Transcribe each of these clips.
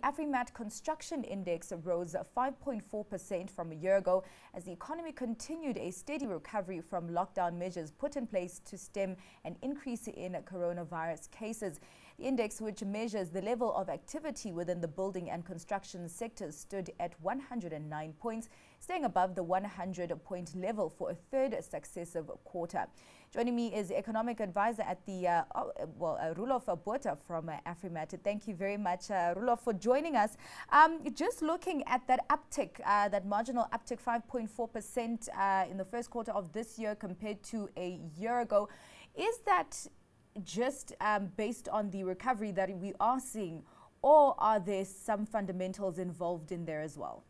Afrimat Construction Index rose 5.4% from a year ago as the economy continued a steady recovery from lockdown measures put in place to stem an increase in coronavirus cases. The index, which measures the level of activity within the building and construction sectors, stood at 109 points, staying above the 100-point level for a third successive quarter. Joining me is economic advisor at the Roelof Botha from Afrimat. Thank you very much, Roelof, for joining us. Just looking at that uptick, that marginal uptick, 5.4% in the first quarter of this year compared to a year ago, is that just based on the recovery that we are seeing, or are there some fundamentals involved in there as well?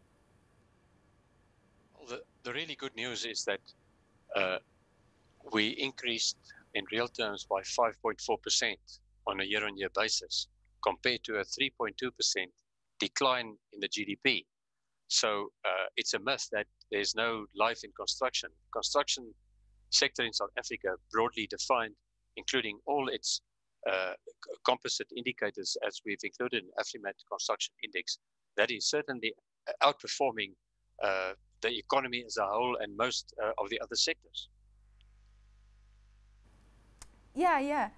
Well, the really good news is that we increased in real terms by 5.4% on a year-on-year basis compared to a 3.2% decline in the GDP. So it's a myth that there's no life in construction. Construction sector in South Africa, broadly defined, including all its composite indicators, as we've included in Afrimat Construction Index, that is certainly outperforming the economy as a whole and most of the other sectors. Yeah.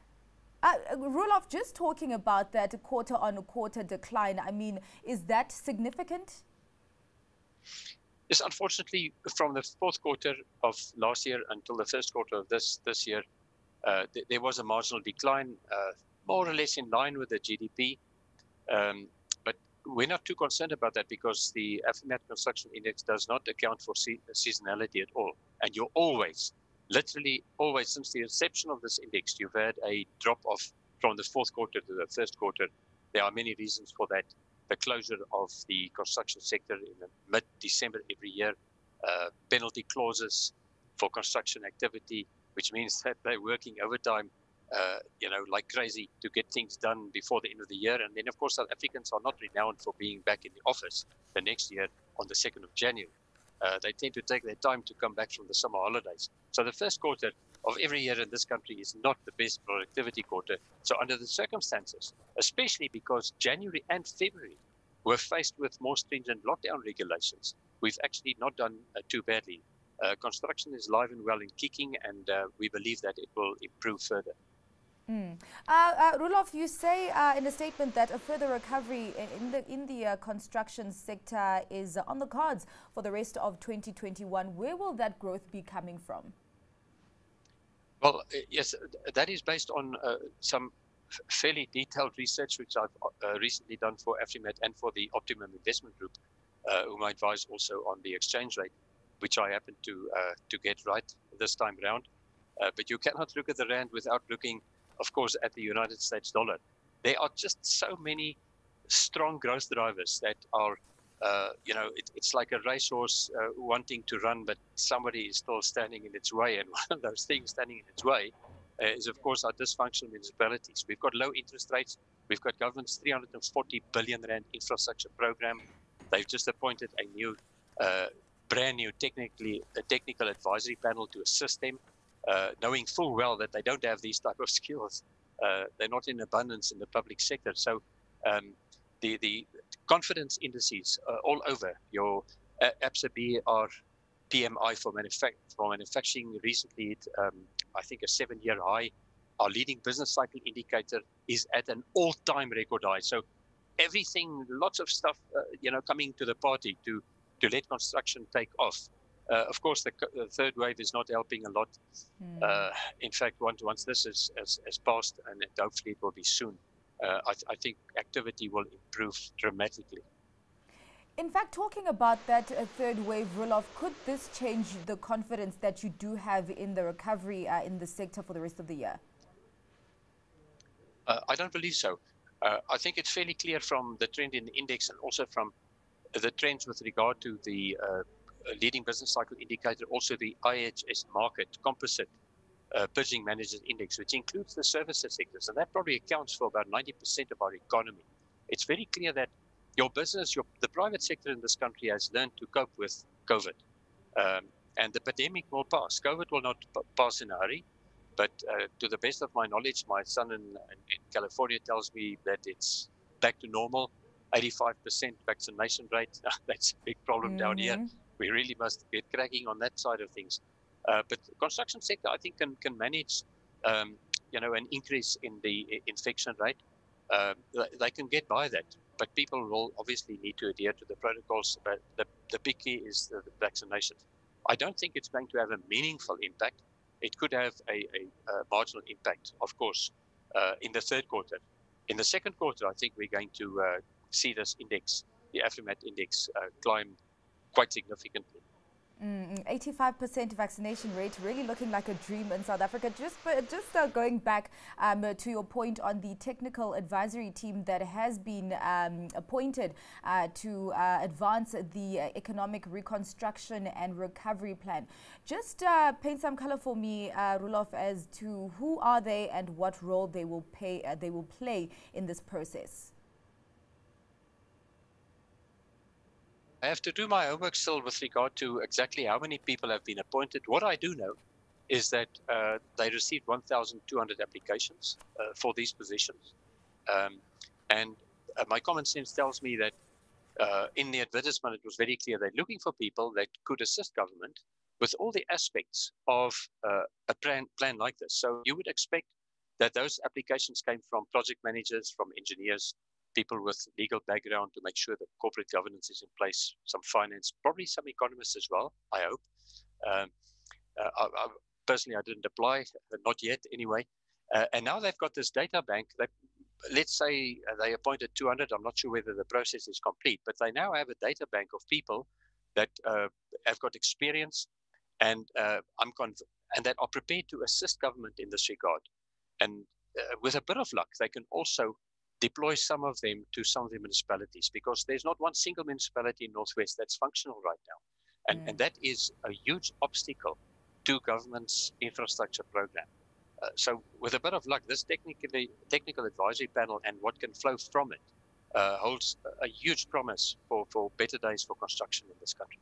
Roelof, just talking about that quarter-on-quarter decline, I mean, is that significant? Yes, unfortunately, from the fourth quarter of last year until the first quarter of this year, there was a marginal decline, more or less in line with the GDP. But we're not too concerned about that because the Afrimat Construction Index does not account for seasonality at all. And you're always, literally always, since the inception of this index, you've had a drop-off from the fourth quarter to the first quarter. There are many reasons for that. The closure of the construction sector in mid-December every year, penalty clauses for construction activity, which means that they're working overtime, like crazy to get things done before the end of the year. And then, of course, South Africans are not renowned for being back in the office the next year on the 2nd of January. They tend to take their time to come back from the summer holidays. So the first quarter of every year in this country is not the best productivity quarter. So under the circumstances, especially because January and February were faced with more stringent lockdown regulations, we've actually not done too badly. Construction is live and well and kicking, and we believe that it will improve further. Roelof, you say in a statement that a further recovery in the construction sector is on the cards for the rest of 2021. Where will that growth be coming from? Well, yes, that is based on some fairly detailed research which I've recently done for Afrimat and for the Optimum Investment Group, whom I advise also on the exchange rate, which I happen to get right this time around. But you cannot look at the rand without looking, of course, at the United States dollar. There are just so many strong growth drivers that are, it's like a racehorse wanting to run, but somebody is still standing in its way. And one of those things standing in its way is, of course, our dysfunctional municipalities. We've got low interest rates. We've got government's 340 billion rand infrastructure program. They've just appointed a new, brand new technical advisory panel to assist them. Knowing full well that they don't have these type of skills. They're not in abundance in the public sector. So the confidence indices all over, your ABSA BR PMI for manufacturing recently hit, I think, a 7-year high. Our leading business cycle indicator is at an all-time record high. So everything, lots of stuff, coming to the party to let construction take off. Of course, the third wave is not helping a lot. In fact, once this is passed, and hopefully it will be soon, I think activity will improve dramatically. In fact, talking about that third wave, Roelof, could this change the confidence that you do have in the recovery in the sector for the rest of the year? I don't believe so. I think it's fairly clear from the trend in the index and also from the trends with regard to the leading business cycle indicator, also the IHS market composite purchasing managers index, which includes the services sectors, and that probably accounts for about 90% of our economy. It's very clear that your business, the private sector in this country has learned to cope with COVID, and the pandemic will pass. COVID will not pass in a hurry, but to the best of my knowledge, my son in California tells me that it's back to normal. 85% vaccination rate. That's a big problem down here. We really must get cracking on that side of things. But the construction sector, I think, can manage, an increase in the infection rate. They can get by that, but people will obviously need to adhere to the protocols. But the big key is the vaccinations. I don't think it's going to have a meaningful impact. It could have a marginal impact, of course, in the third quarter. In the second quarter, I think we're going to see this index, the Afrimat index, climb quite significantly. 85% vaccination rate, really looking like a dream in South Africa. Just going back to your point on the technical advisory team that has been appointed to advance the economic reconstruction and recovery plan. Just paint some color for me, Roelof, as to who are they and what role they will play in this process. I have to do my homework still with regard to exactly how many people have been appointed. What I do know is that they received 1,200 applications for these positions. And my common sense tells me that in the advertisement, it was very clear they're looking for people that could assist government with all the aspects of a plan like this. So you would expect that those applications came from project managers, from engineers, people with legal background to make sure that corporate governance is in place, some finance, probably some economists as well, I hope. Personally, I didn't apply, not yet anyway. And now they've got this data bank. Let's say they appointed 200. I'm not sure whether the process is complete, but they now have a data bank of people that have got experience and and that are prepared to assist government in this regard. And with a bit of luck, they can also deploy some of them to some of the municipalities, because there's not one single municipality in Northwest that's functional right now. And that is a huge obstacle to government's infrastructure program. So with a bit of luck, this technical advisory panel and what can flow from it holds a huge promise for better days for construction in this country.